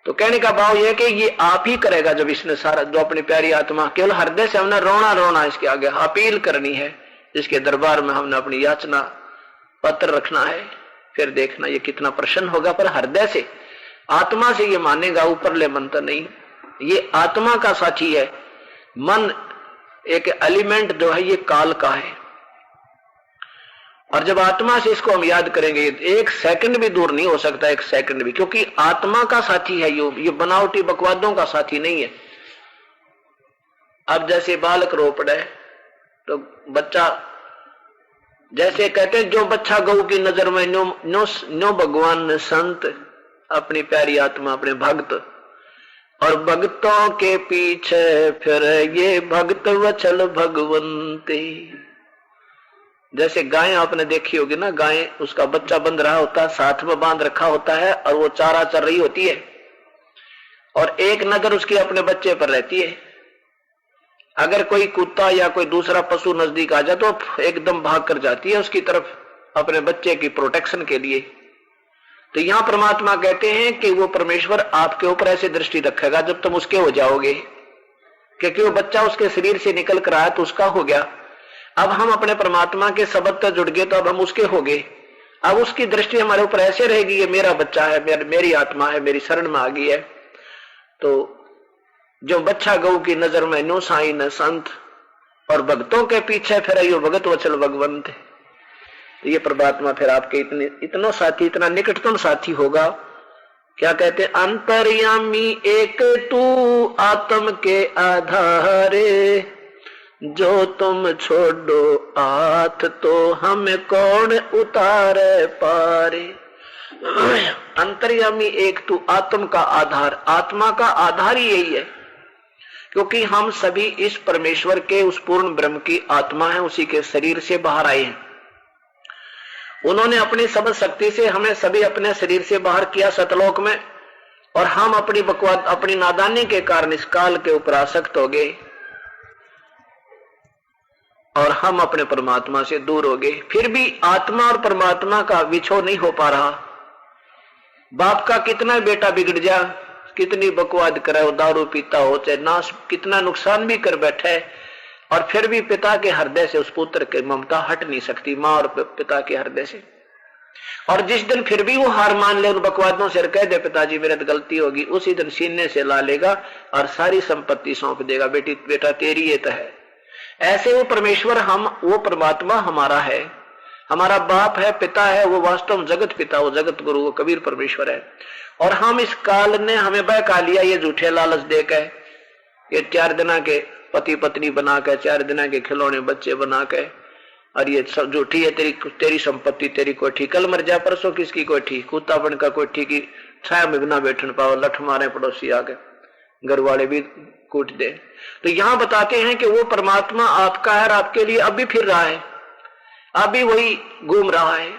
तो कहने का भाव यह कि ये आप ही करेगा जब इसने सारा, जो अपनी प्यारी आत्मा, केवल हृदय से हमने रोना इसके आगे अपील करनी है, इसके दरबार में हमने अपनी याचना पत्र रखना है, फिर देखना ये कितना प्रसन्न होगा। पर हृदय से, आत्मा से ये मानेगा, ऊपर ले मन तो नहीं। ये आत्मा का साथी है। मन एक एलिमेंट जो है ये काल का है, और जब आत्मा से इसको हम याद करेंगे, एक सेकंड भी दूर नहीं हो सकता, एक सेकंड भी, क्योंकि आत्मा का साथी है ये बनावटी बकवादों का साथी नहीं है। अब जैसे बालक रो पड़े तो बच्चा, जैसे कहते हैं जो बच्चा गऊ की नजर में नो भगवान संत, अपनी प्यारी आत्मा, अपने भक्त, और भक्तों के पीछे फिर ये भक्त वचल भगवंते। जैसे गाय आपने देखी होगी ना, गाय उसका बच्चा बंध रहा होता है, साथ में बांध रखा होता है, और वो चारा चर रही होती है, और एक नजर उसकी अपने बच्चे पर रहती है। अगर कोई कुत्ता या कोई दूसरा पशु नजदीक आ जाए तो एकदम भाग कर जाती है उसकी तरफ, अपने बच्चे की प्रोटेक्शन के लिए। तो यहां परमात्मा कहते हैं कि वो परमेश्वर आपके ऊपर ऐसे दृष्टि रखेगा जब तुम उसके हो जाओगे, क्योंकि वो बच्चा उसके शरीर से निकल कर आया तो उसका हो गया। अब हम अपने परमात्मा के शब्द तक जुड़ गए तो अब हम उसके हो गए। अब उसकी दृष्टि हमारे ऊपर ऐसे रहेगी, ये मेरा बच्चा है, मेरी आत्मा है, मेरी शरण में आ गई है। तो जो बच्चा गऊ की नजर में नो साई न संत, और भक्तों के पीछे फिर यो भगत वचल भगवंत। ये परमात्मा फिर आपके इतना साथी, इतना निकटतम साथी होगा। क्या कहते, अंतर्यामी एक तू आत्म के आधारे, जो तुम छोड़ो हाथ तो हमें कौन उतारे पारे। अंतर्यामी एक तू, आत्म का आधार, आत्मा का आधार ही यही है, क्योंकि हम सभी इस परमेश्वर के, उस पूर्ण ब्रह्म की आत्मा है, उसी के शरीर से बाहर आए हैं। उन्होंने अपनी समझ शक्ति से हमें सभी अपने शरीर से बाहर किया सतलोक में, और हम अपनी बकवाद, अपनी नादानी के कारण इस काल के ऊपर आसक्त हो गए, और हम अपने परमात्मा से दूर हो गए। फिर भी आत्मा और परमात्मा का विछोह नहीं हो पा रहा। बाप का कितना बेटा बिगड़ जा, कितनी बकवाद करे, वो दारू पीता हो, चाहे नाश, कितना नुकसान भी कर बैठे, और फिर भी पिता के हृदय से उस पुत्र की ममता हट नहीं सकती, मां और पिता के हृदय से। और जिस दिन फिर भी वो हार मान ले, उन बकवादों से कह दे पिताजी मेरे तो गलती होगी, उसी दिन सीने से ला लेगा और सारी संपत्ति सौंप देगा, बेटी बेटा तेरी ये तो है। ऐसे वो परमेश्वर, हम, वो परमात्मा हमारा है, हमारा बाप है, पिता है, वो वास्तव में जगत पिता, वो जगत गुरु, वो कबीर परमेश्वर है। और हम इस काल ने हमें बहका लिया, ये झूठे लालच देकर, ये 4 दिन के पति पत्नी बना के, 4 दिन के खिलौने बच्चे बना के, और ये सब झूठी है, तेरी संपत्ति, तेरी कोठी, कल मर जा परसों किसकी कोठी, कुत्ता बन का कोठी की छाया में बिना बैठन पाओ, लठ मारे पड़ोसी आके, घर वाले भी कूट दे। तो यहां बताते हैं कि वो परमात्मा आपका है और आपके लिए अब भी फिर रहा है, अभी वही घूम रहा है।